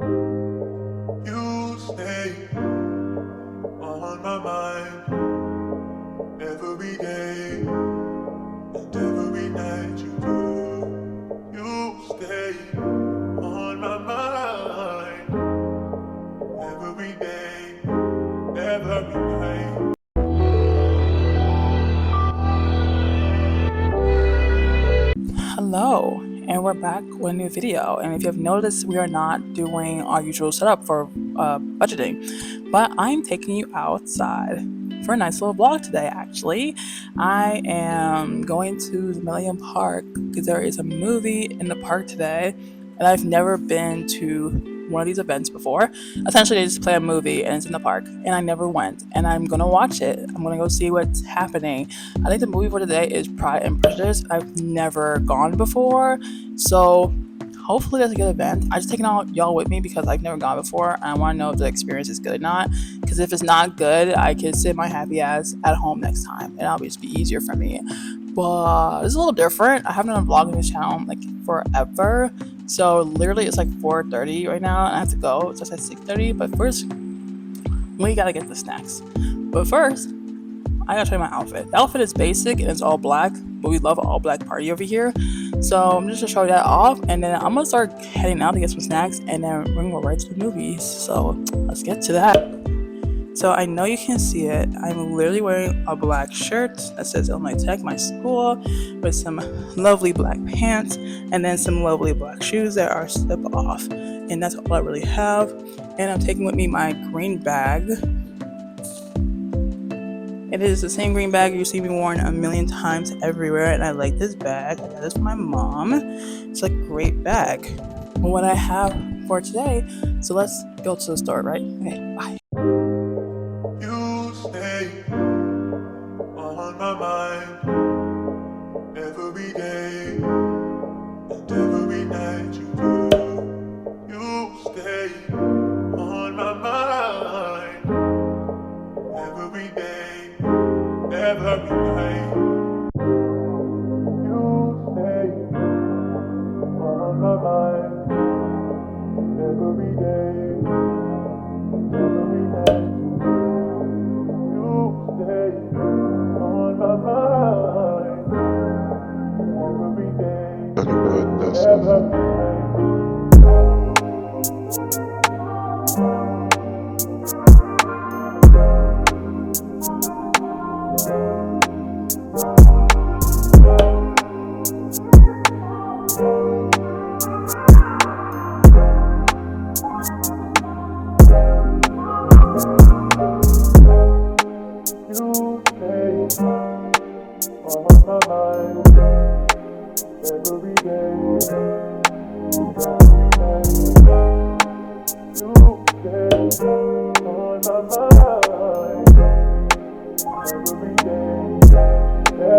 You stay on my mind every day and every night you do. You stay on my mind every day, every night. Hello, and we're back with a new video. And if you have noticed, we are not doing our usual setup for budgeting, but I'm taking you outside for a nice little vlog today. Actually, I am going to the Millennium Park because there is a movie in the park today, and I've never been to one of these events before. Essentially, they just play a movie and it's in the park, and I never went, and I'm gonna watch it. I'm gonna go see what's happening. I think the movie for today is Pride and Prejudice. I've never gone before, so hopefully that's a good event. I just taking all y'all with me because I've never gone before, and I want to know if the experience is good or not. Because if it's not good, I can sit my happy ass at home next time, and it'll just be easier for me. But it's a little different. I haven't done a vlog on this channel like forever. So literally it's like 4:30 right now and I have to go. It's just at 6:30. But first we gotta get the snacks. But first, I gotta show you my outfit. The outfit is basic and it's all black, but we love all black party over here. So I'm just gonna show you that off, and then I'm gonna start heading out to get some snacks, and then we're gonna go right to the movies. So let's get to that. So I know you can see it. I'm literally wearing a black shirt that says Illinois Tech, my school, with some lovely black pants, and then some lovely black shoes that are slip off. And that's all I really have. And I'm taking with me my green bag. It is the same green bag you see me worn a million times everywhere, and I like this bag. I got this from my mom. It's a great bag. What I have for today. So let's go to the store, right? Okay, bye. You stay on my mind every day and every night you do. You stay on my mind every day, every night. You stay on my mind every day, every night. You stay on my mind every day, every night. You stay on my mind every day, every night. You stay on my mind every day, every night. You stay on my mind every day, every night.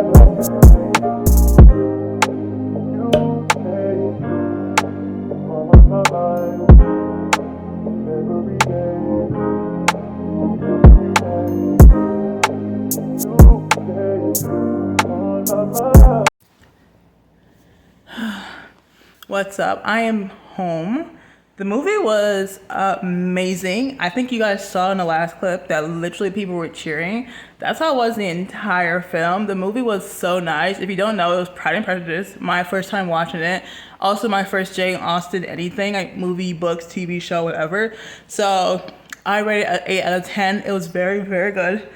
What's up? I am home. The movie was amazing. I think you guys saw in the last clip that literally people were cheering. That's how it was the entire film. The movie was so nice. If you don't know, it was Pride and Prejudice. My first time watching it. Also my first Jane Austen anything, like movie, books, TV show, whatever. So I rated it an 8 out of 10. It was very, very good.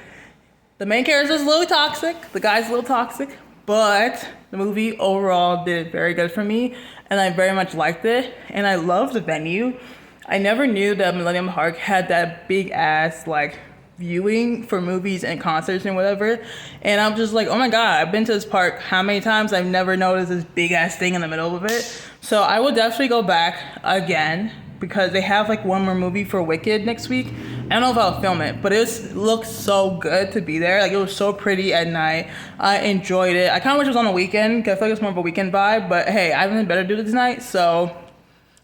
The main character is a little toxic. The guy's a little toxic. But the movie overall did very good for me, and I very much liked it, and I love the venue. I never knew that Millennium Park had that big ass like viewing for movies and concerts and whatever, and I'm just like, oh my god, I've been to this park how many times? I've never noticed this big ass thing in the middle of it. So I will definitely go back again because they have like one more movie for Wicked next week. I don't know if I'll film it, but it looks so good to be there. Like, it was so pretty at night. I enjoyed it. I kind of wish it was on a weekend because I feel like it's more of a weekend vibe, but hey, I have nothing better to do tonight, so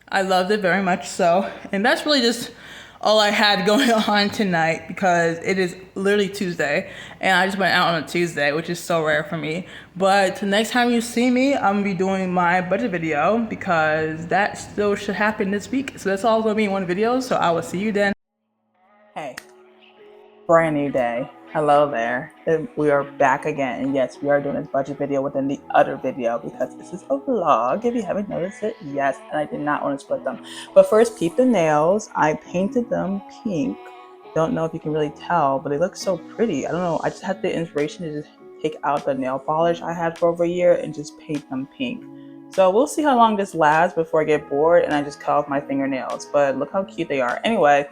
I loved it very much so. And that's really just all I had going on tonight because it is literally Tuesday and I just went out on a Tuesday, which is so rare for me. But the next time you see me, I'm gonna be doing my budget video because that still should happen this week. So that's all gonna be in one video. So I will see you then. Hey, brand new day. Hello there. We are back again. And yes, we are doing this budget video within the other video because this is a vlog. If you haven't noticed it, yes, and I did not want to split them. But first, peep the nails. I painted them pink. Don't know if you can really tell, but they look so pretty. I don't know. I just had the inspiration to just take out the nail polish I had for over a year and just paint them pink. So we'll see how long this lasts before I get bored and I just cut off my fingernails. But look how cute they are. Anyway,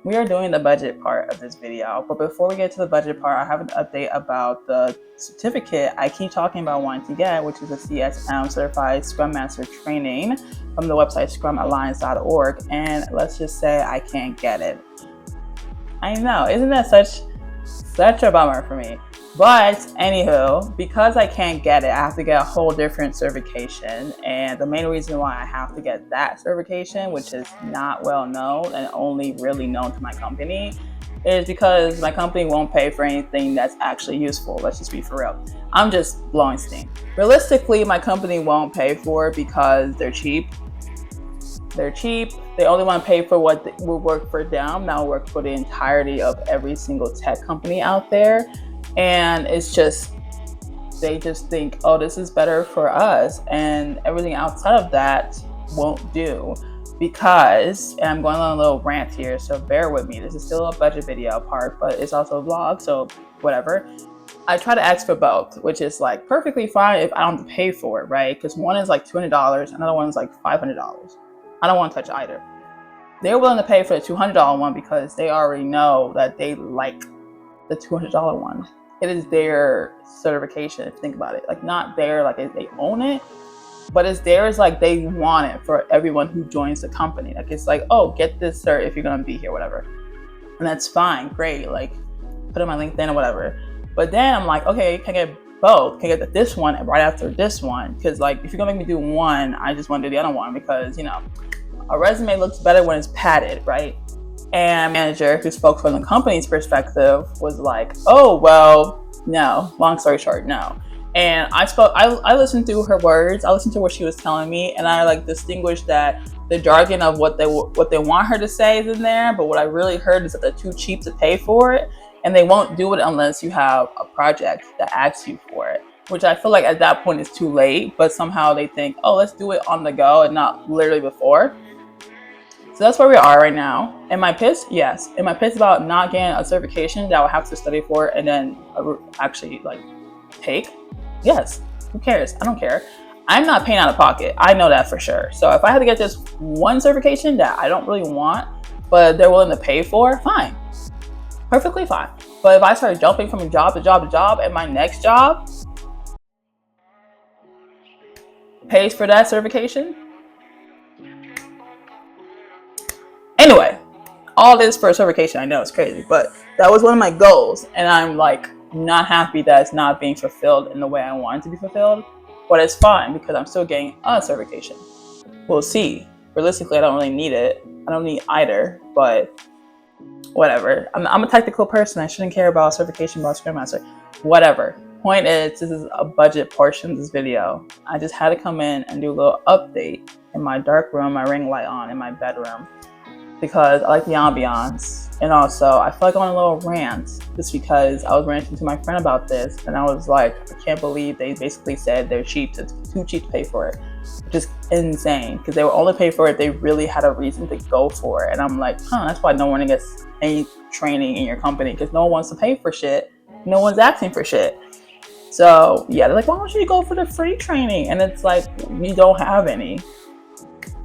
we are doing the budget part of this video, but before we get to the budget part, I have an update about the certificate I keep talking about wanting to get, which is a CSM Certified Scrum Master Training from the website scrumalliance.org, and let's just say I can't get it. I know, isn't that such a bummer for me? But anywho, because I can't get it, I have to get a whole different certification. And the main reason why I have to get that certification, which is not well known and only really known to my company, is because my company won't pay for anything that's actually useful. Let's just be for real. I'm just blowing steam. Realistically, my company won't pay for it because they're cheap. They're cheap. They only want to pay for what will work for them, not work for the entirety of every single tech company out there. And it's just, they just think, oh, this is better for us. And everything outside of that won't do because, and I'm going on a little rant here, so bear with me. This is still a budget video part, but it's also a vlog, so whatever. I try to ask for both, which is like perfectly fine if I don't have to pay for it, right? Because one is like $200, another one is like $500. I don't want to touch either. They're willing to pay for the $200 one because they already know that they like the $200 one. It is their certification, if you think about it. Like, not their, like, they own it, but it's theirs, like, they want it for everyone who joins the company. Like, it's like, oh, get this cert if you're gonna be here, whatever. And that's fine, great, like, put it on my LinkedIn or whatever. But then I'm like, okay, can I get both? Can I get this one right after this one? Because, like, if you're gonna make me do one, I just want to do the other one because, you know, a resume looks better when it's padded, right? And manager who spoke from the company's perspective was like, oh, well, no, long story short, no. And I listened to her words, I listened to what she was telling me, and I like distinguished that the jargon of what they want her to say is in there, but what I really heard is that they're too cheap to pay for it, and they won't do it unless you have a project that asks you for it, which I feel like at that point is too late, but somehow they think, oh, let's do it on the go and not literally before. So that's where we are right now. Am I pissed? Yes. Am I pissed about not getting a certification that I would have to study for and then actually like take? Yes. Who cares? I don't care. I'm not paying out of pocket. I know that for sure. So if I had to get this one certification that I don't really want, but they're willing to pay for, fine. Perfectly fine. But if I start jumping from job to job to job and my next job pays for that certification, anyway, all this for a certification, I know it's crazy, but that was one of my goals, and I'm like not happy that it's not being fulfilled in the way I want it to be fulfilled, but it's fine because I'm still getting a certification. We'll see. Realistically, I don't really need it. I don't need either, but whatever. I'm a technical person. I shouldn't care about certification about Scrum Master. Whatever. Point is, this is a budget portion of this video. I just had to come in and do a little update in my dark room, my ring light on in my bedroom, because I like the ambiance, and also I feel like I'm on a little rant just because I was ranting to my friend about this, and I was like, I can't believe they basically said they're cheap, too cheap to pay for it, which is insane because they will only pay for it if they really had a reason to go for it. And I'm like, that's why no one gets any training in your company, because no one wants to pay for shit, no one's asking for shit. So yeah, they're like, why don't you go for the free training? And it's like, you don't have any.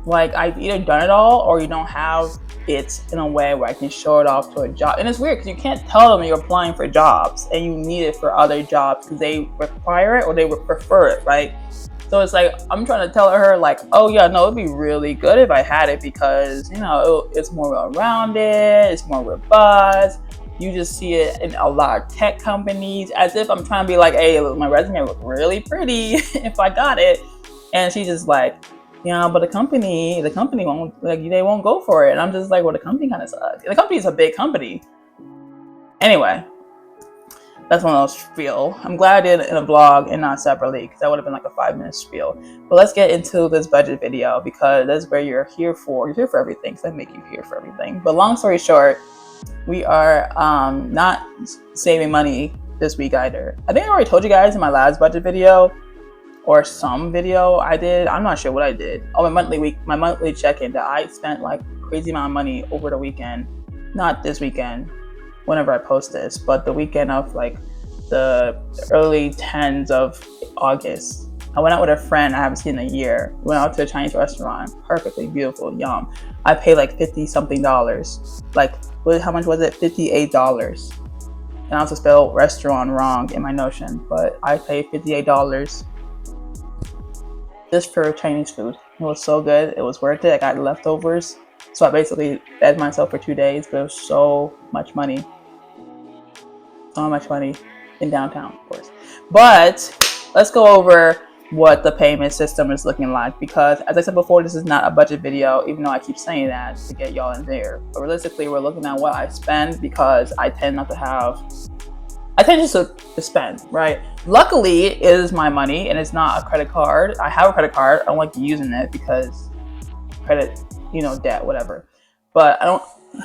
Like, I've either done it all or you don't have it in a way where I can show it off to a job. And it's weird because you can't tell them you're applying for jobs and you need it for other jobs because they require it or they would prefer it, right? So it's like, I'm trying to tell her like, oh yeah, no, it'd be really good if I had it because, you know, it's more well-rounded, it's more robust. You just see it in a lot of tech companies, as if I'm trying to be like, hey, look, my resume would look really pretty if I got it. And she's just like, But the company won't, like, they won't go for it. And I'm just like, well, the company kind of sucks. The company is a big company. Anyway, that's one of those spiel. I'm glad I did it in a vlog and not separately, because that would have been like a 5-minute spiel. But let's get into this budget video, because that's where you're here for. You're here for everything, because I make you here for everything. But long story short, we are not saving money this week either. I think I already told you guys in my last budget video, or some video I did. I'm not sure what I did. Oh, my monthly check-in, that I spent like crazy amount of money over the weekend. Not this weekend, whenever I post this, but the weekend of like the early tens of August. I went out with a friend I haven't seen in a year. We went out to a Chinese restaurant, perfectly beautiful, yum. I paid like 50 something dollars. Like, how much was it? $58. And I also spelled restaurant wrong in my Notion, but I paid $58 just for Chinese food. It was so good. It was worth it. I got leftovers. So I basically fed myself for 2 days, but it was so much money. So much money in downtown, of course. But let's go over what the payment system is looking like, because as I said before, this is not a budget video, even though I keep saying that to get y'all in there. But realistically, we're looking at what I spend, because I tend just to spend, right? Luckily, it is my money and it's not a credit card. I have a credit card. I don't like using it because credit, debt, whatever. But I don't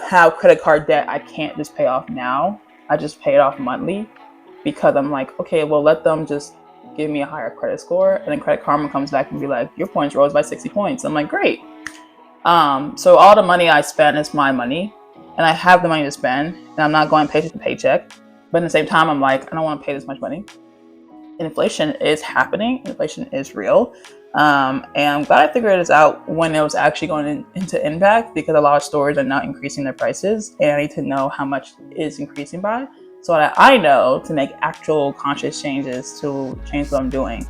have credit card debt I can't just pay off now. I just pay it off monthly, because I'm like, okay, well, let them just give me a higher credit score. And then Credit Karma comes back and be like, your points rose by 60 points. I'm like, great. So all the money I spend is my money, and I have the money to spend, and I'm not going paycheck to paycheck. But at the same time, I'm like, I don't want to pay this much money. And inflation is happening. Inflation is real. And I'm glad I figured this out when it was actually going into impact, because a lot of stores are not increasing their prices, and I need to know how much is increasing by, so that I know to make actual conscious changes to change what I'm doing,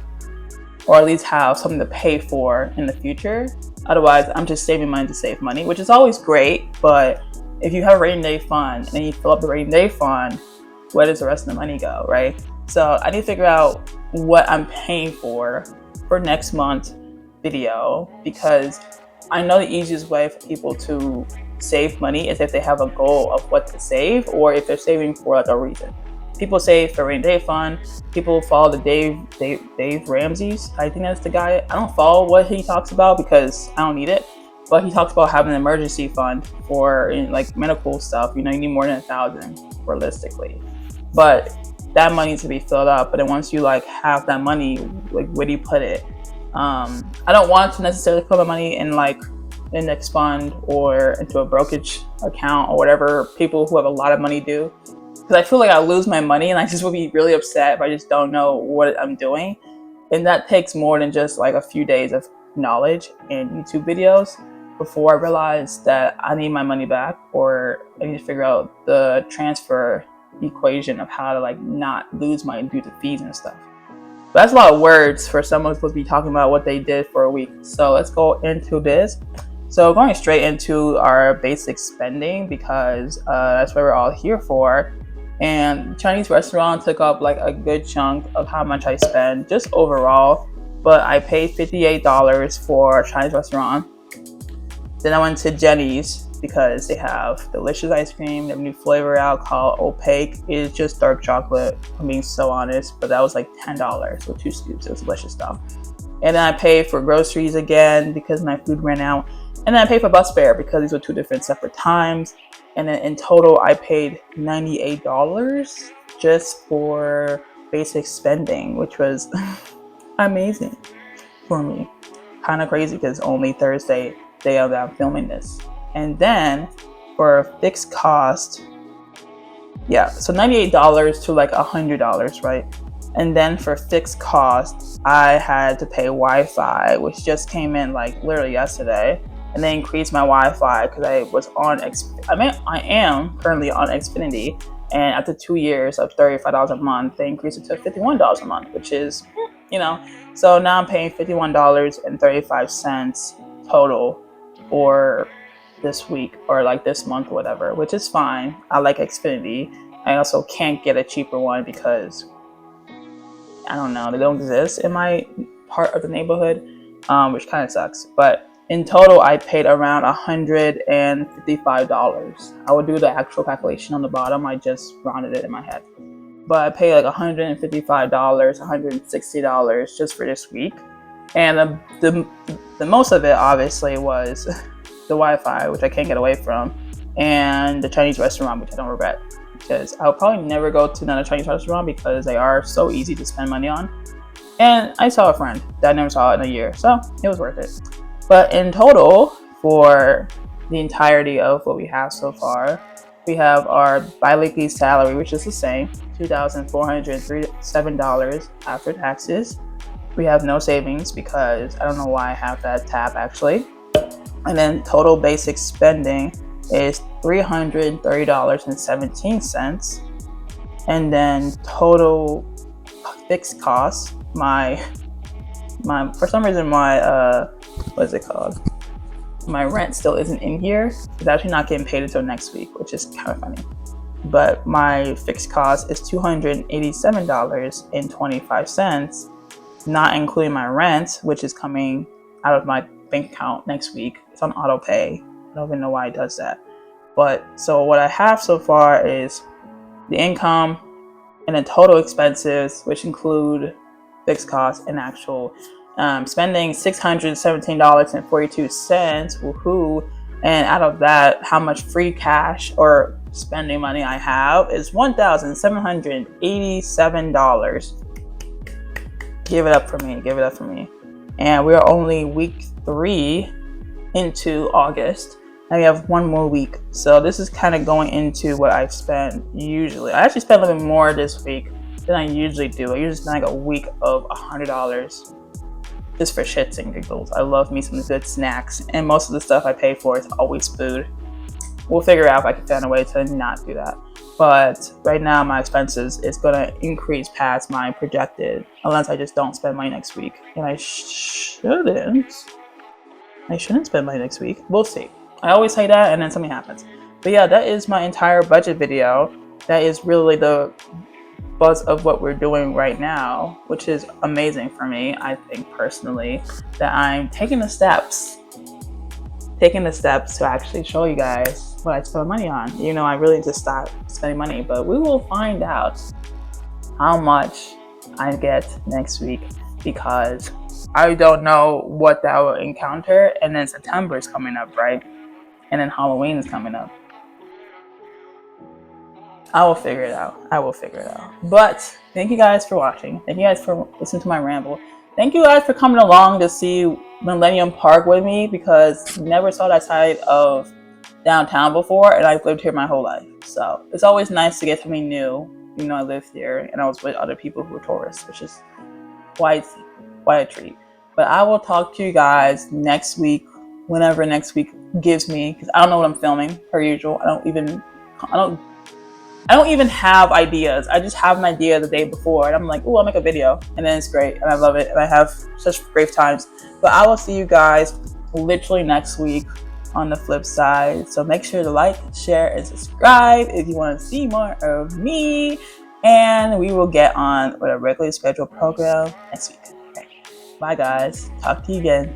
or at least have something to pay for in the future. Otherwise, I'm just saving money to save money, which is always great. But if you have a rainy day fund and you fill up the rainy day fund, where does the rest of the money go, right? So I need to figure out what I'm paying for next month's video, because I know the easiest way for people to save money is if they have a goal of what to save, or if they're saving for like a reason. People save for rainy day fund. People follow the Dave Ramsey's. I think that's the guy. I don't follow what he talks about because I don't need it. But he talks about having an emergency fund for like medical stuff. You need more than 1,000 realistically. But that money needs to be filled up. But then once you like have that money, like, where do you put it? I don't want to necessarily put my money in like index fund or into a brokerage account or whatever people who have a lot of money do, because I feel like I lose my money and I just would be really upset if I just don't know what I'm doing. And that takes more than just like a few days of knowledge and YouTube videos before I realize that I need my money back, or I need to figure out the transfer equation of how to like not lose money due to fees and stuff. But that's a lot of words for someone who's supposed to be talking about what they did for a week. So let's go into this. So going straight into our basic spending, because that's what we're all here for. And Chinese restaurant took up like a good chunk of how much I spend just overall. But I paid $58 for a Chinese restaurant. Then I went to Jenny's because they have delicious ice cream. They have a new flavor out called Opaque. It's just dark chocolate, I'm being so honest. But that was like $10 with 2 scoops. It was delicious stuff. And then I paid for groceries again because my food ran out. And then I paid for bus fare because these were 2 different separate times. And then in total, I paid $98 just for basic spending, which was amazing for me. Kind of crazy because only Thursday, day of that I'm filming this. And then for a fixed cost, so $98 to like $100, right? And then for fixed cost, I had to pay Wi-Fi, which just came in like literally yesterday. And they increased my Wi-Fi because I was on, I am currently on Xfinity. And after 2 years of $35 a month, they increased it to $51 a month, which is, so now I'm paying $51.35 total for this week, or like this month or whatever, which is fine. I like Xfinity. I also can't get a cheaper one because I don't know, they don't exist in my part of the neighborhood. which kind of sucks. But in total, I paid around $155. I would do the actual calculation on the bottom. I just rounded it in my head. But I paid like $155, $160 just for this week. And the most of it obviously was the Wi-Fi, which I can't get away from, and the Chinese restaurant, which I don't regret, because I'll probably never go to another Chinese restaurant because they are so easy to spend money on. And I saw a friend that I never saw in a year, so it was worth it. But in total, for the entirety of what we have so far, we have our bi-weekly salary, which is the same, $2,437 after taxes. We have no savings because I don't know why I have that tab actually. And then total basic spending is $330.17. And then total fixed costs, my for some reason my what is it called? My rent still isn't in here. It's actually not getting paid until next week, which is kind of funny. But my fixed cost is $287.25, not including my rent, which is coming out of my bank account next week. It's on auto pay. I don't even know why it does that. But so what I have so far is the income and the total expenses, which include fixed costs and actual spending, $617.42. Woohoo! And out of that, how much free cash or spending money I have is $1,787. Give it up for me. Give it up for me. And we're only week 3 into August. And we have one more week. So this is kind of going into what I spend usually. I actually spent a little bit more this week than I usually do. I usually spend like a week of $100 just for shits and giggles. I love me some good snacks. And most of the stuff I pay for is always food. We'll figure out if I can find a way to not do that. But right now my expenses is going to increase past my projected, unless I just don't spend money next week. And I shouldn't spend money next week. We'll see. I always say that and then something happens. But yeah, that is my entire budget video. That is really the buzz of what we're doing right now, which is amazing for me. I think personally that I'm taking the steps to actually show you guys what I spend money on. You know, I really just stopped spending money, but we will find out how much I get next week, because I don't know what that will encounter. And then September is coming up, right? And then Halloween is coming up. I will figure it out. But thank you guys for watching. Thank you guys for listening to my ramble. Thank you guys for coming along to see Millennium Park with me, because I never saw that side of downtown before, and I've lived here my whole life. So it's always nice to get something new. You know, I lived here and I was with other people who were tourists, which is quite a treat. But I will talk to you guys next week, whenever next week gives me, because I don't know what I'm filming per usual. I don't even have ideas. I just have an idea the day before and I'm like, oh, I'll make a video, and then it's great and I love it and I have such great times. But I will see you guys literally next week on the flip side. So make sure to like, share, and subscribe if you want to see more of me, and we will get on with a regularly scheduled program next week. Okay. Bye guys. Talk to you again.